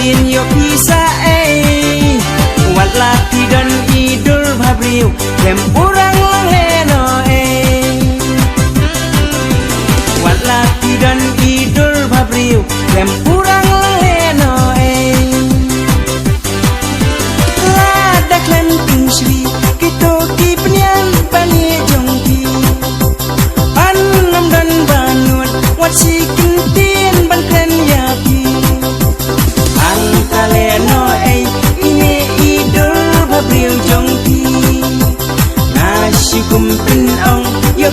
tin yo pisa wat lati dan idul babriu dem urang langeno wat lati dan idul babriu dem urang langeno lada klenting sri kito kipnyan bani jongki panam dan banut wat sikin tin ban klen yapi angkaleno ini idul babriu jongki nasi kumpin ong yo